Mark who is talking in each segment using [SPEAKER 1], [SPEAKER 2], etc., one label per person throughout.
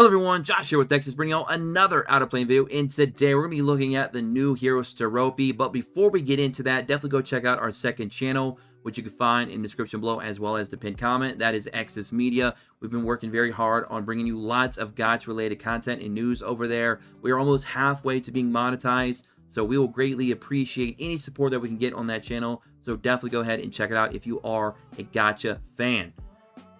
[SPEAKER 1] everyone, Josh here with Texas, bringing out another Out of Plane video, and today we're going to be looking at the new hero Sterope. But before we get into that, definitely go check out our second channel, which you can find in the description below, as well as the pinned comment. That is Access Media. We've been working very hard on bringing you lots of gacha-related content and news over there. We are almost halfway to being monetized, so we will greatly appreciate any support that we can get on that channel. So definitely go ahead and check it out if you are a gacha fan.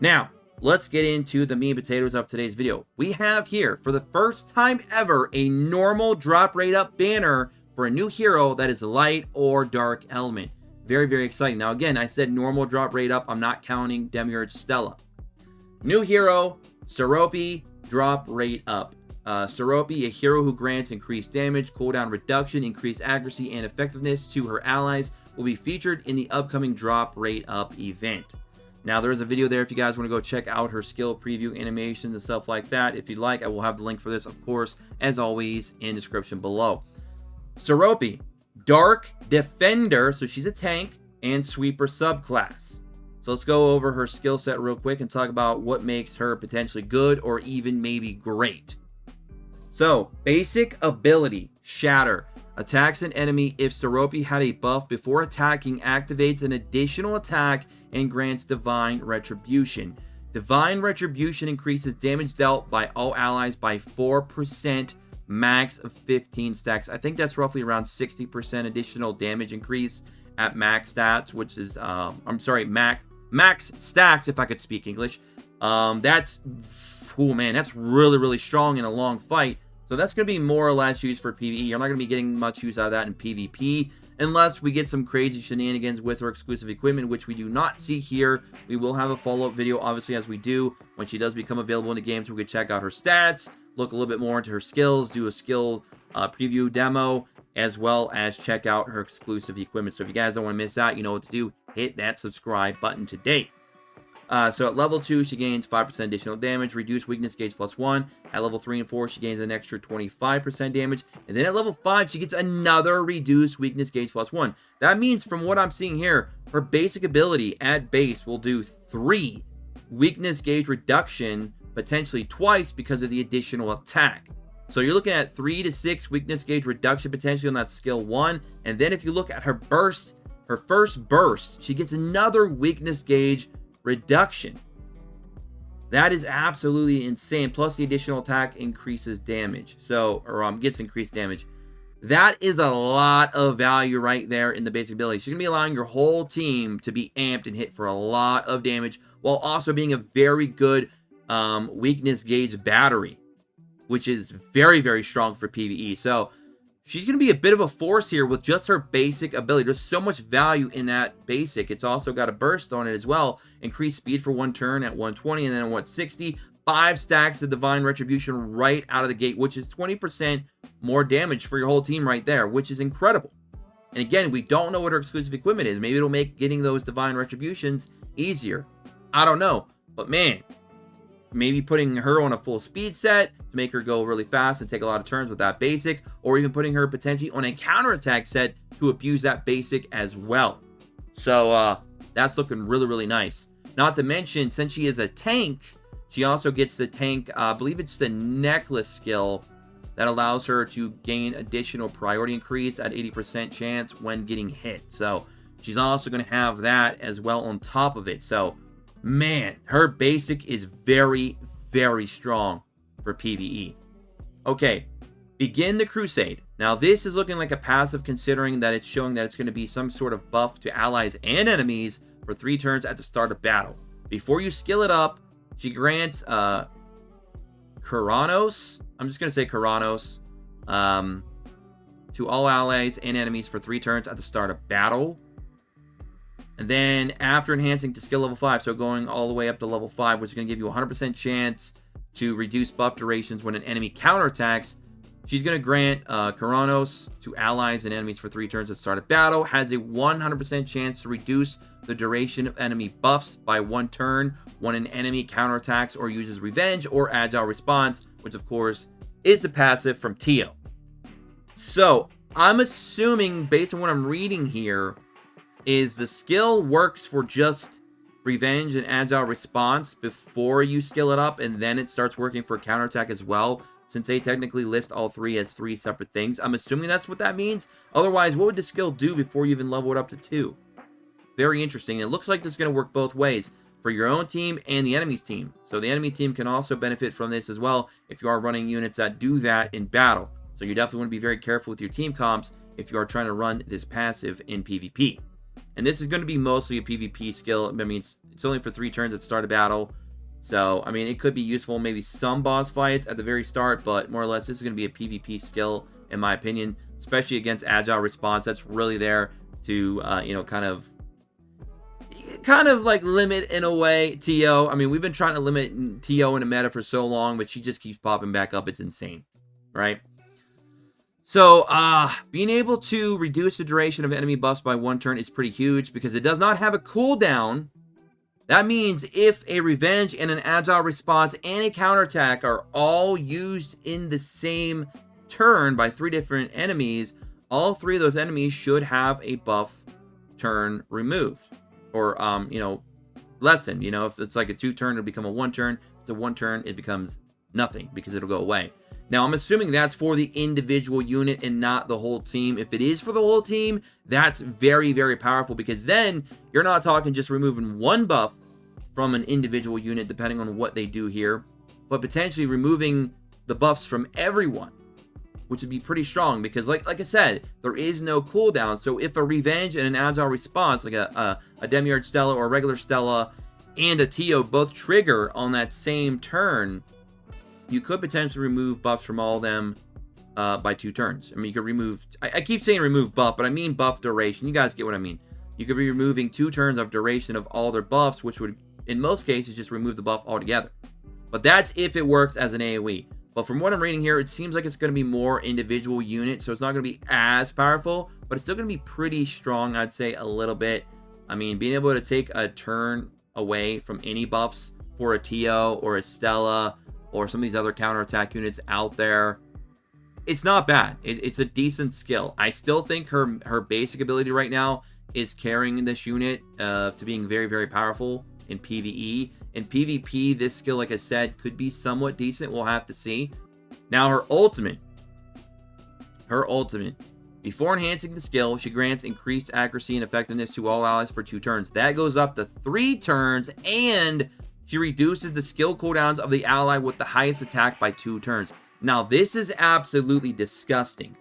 [SPEAKER 1] Now, let's get into the meat and potatoes of today's video. We have here, for the first time ever, a normal drop rate up banner for a new hero that is light or dark element. Very, very exciting. Now, again, I said normal drop rate up. I'm not counting Demiurge Stella. New hero, Sterope, drop rate up. Sterope, a hero who grants increased damage, cooldown reduction, increased accuracy, and effectiveness to her allies, will be featured in the upcoming drop rate up event. Now, there is a video there if you guys want to go check out her skill preview animations and stuff like that. If you'd like, I will have the link for this, of course, as always, in the description below. Sterope, Dark Defender, so she's a tank and sweeper subclass. So let's go over her skill set real quick and talk about what makes her potentially good or even maybe great. So, basic ability, Shatter. Attacks an enemy if Sterope had a buff before attacking, activates an additional attack, and grants Divine Retribution. Divine Retribution increases damage dealt by all allies by 4%, max of 15 stacks. I think that's roughly around 60% additional damage increase at max stats, which is, max stacks, if I could speak English. That's, oh man, that's really, really strong in a long fight. So that's going to be more or less used for PvE. You're not going to be getting much use out of that in PvP unless we get some crazy shenanigans with her exclusive equipment, which we do not see here. We will have a follow-up video, obviously, as we do when she does become available in the game, so we can check out her stats, look a little bit more into her skills, do a skill preview demo, as well as check out her exclusive equipment. So if you guys don't want to miss out, you know what to do. Hit that subscribe button today. So at level 2, she gains 5% additional damage, reduced weakness gauge +1. At level 3 and 4, she gains an extra 25% damage. And then at level 5, she gets another reduced weakness gauge +1. That means, from what I'm seeing here, her basic ability at base will do 3 weakness gauge reduction, potentially twice because of the additional attack. So you're looking at 3 to 6 weakness gauge reduction potentially on that skill 1. And then if you look at her burst, her first burst, she gets another weakness gauge reduction. That is absolutely insane. Plus the additional attack increases damage. So, or gets increased damage. That is a lot of value right there in the basic ability. She's going to be allowing your whole team to be amped and hit for a lot of damage, while also being a very good weakness gauge battery, which is very, very strong for PvE. So she's going to be a bit of a force here with just her basic ability. There's so much value in that basic. It's also got a burst on it as well. Increased speed for 1 turn at 120 and then at 160. 5 stacks of Divine Retribution right out of the gate, which is 20% more damage for your whole team right there, which is incredible. And again, we don't know what her exclusive equipment is. Maybe it'll make getting those Divine Retributions easier. I don't know. But man, maybe putting her on a full speed set to make her go really fast and take a lot of turns with that basic, or even putting her potentially on a counterattack set to abuse that basic as well. So that's looking really, really nice. Not to mention, since she is a tank, she also gets the tank, I believe it's the necklace skill that allows her to gain additional priority increase at 80% chance when getting hit. So she's also going to have that as well on top of it. So man, her basic is very, very strong for PvE. Okay, begin the Crusade. Now, this is looking like a passive, considering that it's showing that it's going to be some sort of buff to allies and enemies for 3 turns at the start of battle. Before you skill it up, she grants Kuranos. I'm just going to say Kuranos to all allies and enemies for 3 turns at the start of battle. And then after enhancing to skill level 5, so going all the way up to level 5, which is going to give you a 100% chance to reduce buff durations when an enemy counterattacks, she's going to grant Kuranos to allies and enemies for 3 turns at the start of battle. Has a 100% chance to reduce the duration of enemy buffs by 1 turn when an enemy counterattacks or uses revenge or agile response, which of course is the passive from Tio. So I'm assuming, based on what I'm reading here, is the skill works for just Revenge and Agile Response before you skill it up, and then it starts working for counterattack as well, since they technically list all three as 3 separate things. I'm assuming that's what that means. Otherwise, what would the skill do before you even level it up to 2? Very interesting. It looks like this is going to work both ways for your own team and the enemy's team. So the enemy team can also benefit from this as well if you are running units that do that in battle. So you definitely want to be very careful with your team comps if you are trying to run this passive in PvP. And this is going to be mostly a PvP skill. I mean, it's only for 3 turns at the start of battle. So, I mean, it could be useful maybe some boss fights at the very start, but more or less this is going to be a PvP skill, in my opinion, especially against Agile Response. That's really there to, you know, kind of like limit, in a way, TO. I mean, we've been trying to limit TO in a meta for so long, but she just keeps popping back up. It's insane, right? So, being able to reduce the duration of enemy buffs by 1 turn is pretty huge because it does not have a cooldown. That means if a Revenge and an Agile Response and a counterattack are all used in the same turn by 3 different enemies, all 3 of those enemies should have a buff turn removed. Or, you know, lessened. You know, if it's like a 2 turn, it'll become a 1 turn. If it's a 1 turn, it becomes nothing because it'll go away. Now, I'm assuming that's for the individual unit and not the whole team. If it is for the whole team, that's very, very powerful because then you're not talking just removing 1 buff from an individual unit, depending on what they do here, but potentially removing the buffs from everyone, which would be pretty strong because, like I said, there is no cooldown. So if a Revenge and an Agile Response, like a Demiurge Stella or a regular Stella and a TO both trigger on that same turn, you could potentially remove buffs from all of them by 2 turns. I mean, you could remove... I keep saying remove buff, but I mean buff duration. You guys get what I mean. You could be removing 2 turns of duration of all their buffs, which would, in most cases, just remove the buff altogether. But that's if it works as an AoE. But from what I'm reading here, it seems like it's going to be more individual units, so it's not going to be as powerful, but it's still going to be pretty strong, I'd say, a little bit. I mean, being able to take a turn away from any buffs for a TO or a Stella or some of these other counterattack units out there, it's not bad. It's a decent skill. I still think her basic ability right now is carrying this unit to being very, very powerful in PvE. In PvP, this skill, like I said, could be somewhat decent. We'll have to see. Now, her ultimate. Before enhancing the skill, she grants increased accuracy and effectiveness to all allies for 2 turns. That goes up to 3 turns, and she reduces the skill cooldowns of the ally with the highest attack by 2 turns. Now, this is absolutely disgusting,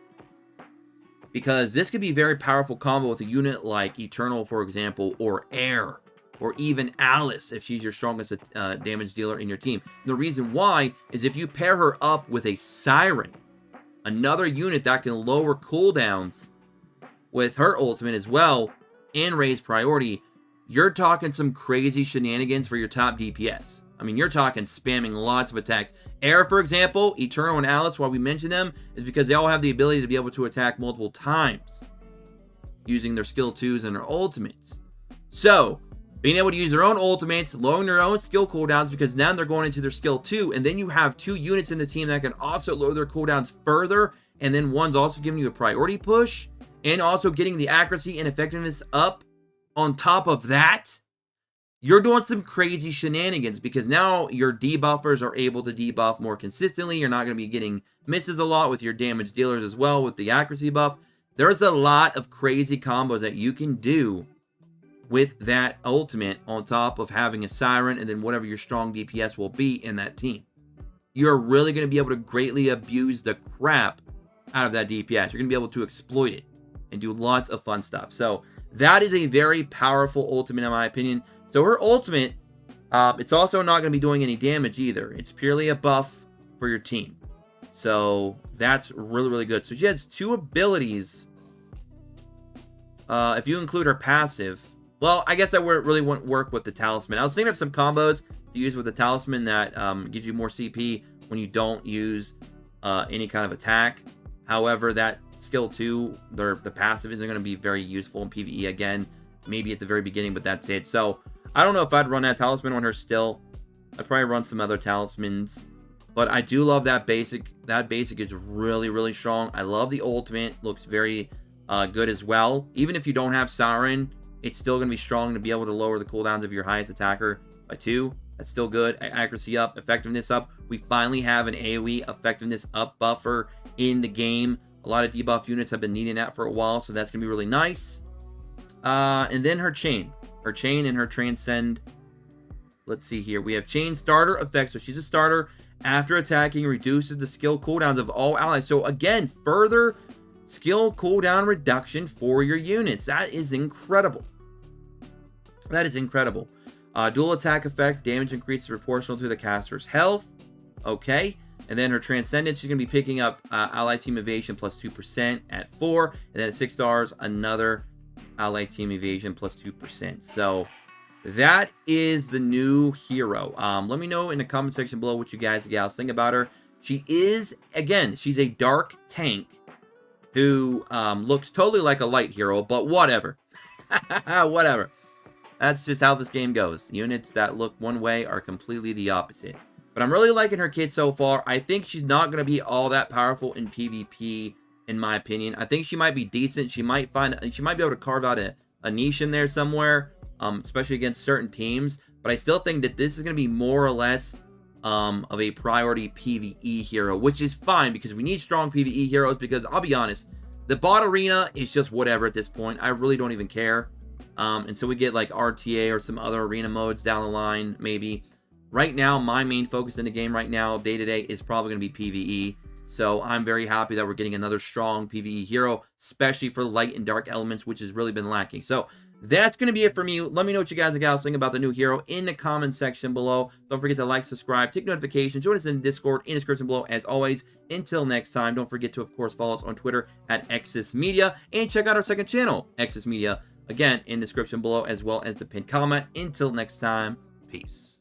[SPEAKER 1] because this could be a very powerful combo with a unit like Eternal, for example, or Air, or even Alice, if she's your strongest damage dealer in your team. The reason why is if you pair her up with a Siren, another unit that can lower cooldowns with her ultimate as well, and raise priority, you're talking some crazy shenanigans for your top DPS. I mean, you're talking spamming lots of attacks. Air, for example, Eternal and Alice, why we mention them, is because they all have the ability to be able to attack multiple times using their skill 2s and their ultimates. So, being able to use their own ultimates, lowering their own skill cooldowns, because now they're going into their skill 2, and then you have 2 units in the team that can also lower their cooldowns further, and then one's also giving you a priority push, and also getting the accuracy and effectiveness up on top of that. You're doing some crazy shenanigans, because now your debuffers are able to debuff more consistently. You're not going to be getting misses a lot with your damage dealers as well with the accuracy buff. There's a lot of crazy combos that you can do with that ultimate on top of having a Siren and then whatever your strong DPS will be in that team. You're really going to be able to greatly abuse the crap out of that DPS. You're going to be able to exploit it and do lots of fun stuff. So that is a very powerful ultimate in my opinion. So her ultimate, it's also not going to be doing any damage either. It's purely a buff for your team. So that's really, really good. So she has 2 abilities. If you include her passive, well, I guess that really wouldn't work with the talisman. I was thinking of some combos to use with the talisman that gives you more CP when you don't use any kind of attack. However, that skill 2, the passive isn't going to be very useful in PvE again. Maybe at the very beginning, but that's it. So I don't know if I'd run that talisman on her still. I'd probably run some other talismans. But I do love that basic. That basic is really, really strong. I love the ultimate. Looks very good as well. Even if you don't have Siren, it's still going to be strong to be able to lower the cooldowns of your highest attacker by 2. That's still good. Accuracy up, effectiveness up. We finally have an AoE effectiveness up buffer in the game. A lot of debuff units have been needing that for a while, so that's going to be really nice. And then her chain. Her chain and her transcend. Let's see here. We have chain starter effect. So she's a starter. After attacking, reduces the skill cooldowns of all allies. So again, further skill cooldown reduction for your units. That is incredible. That is incredible. Dual attack effect. Damage increase proportional to the caster's health. Okay. And then her Transcendence, she's going to be picking up Allied Team Evasion plus 2% at 4. And then at 6 stars, another Allied Team Evasion plus 2%. So that is the new hero. Let me know in the comment section below what you guys and gals think about her. She is, again, she's a dark tank who looks totally like a light hero, but whatever. Whatever. That's just how this game goes. Units that look one way are completely the opposite. But I'm really liking her kit so far. I think she's not going to be all that powerful in PvP, in my opinion. I think she might be decent. She might be able to carve out a niche in there somewhere, especially against certain teams. But I still think that this is going to be more or less of a priority PvE hero, which is fine because we need strong PvE heroes. Because I'll be honest, the bot arena is just whatever at this point. I really don't even care until we get like RTA or some other arena modes down the line, maybe. Right now, my main focus in the game right now, day-to-day, is probably going to be PvE. So I'm very happy that we're getting another strong PvE hero, especially for light and dark elements, which has really been lacking. So that's going to be it from me. Let me know what you guys and gals think about the new hero in the comment section below. Don't forget to like, subscribe, take notifications, join us in the Discord in the description below. As always, until next time, don't forget to, of course, follow us on Twitter at Exis Media and check out our second channel, Exis Media, again, in the description below, as well as the pinned comment. Until next time, peace.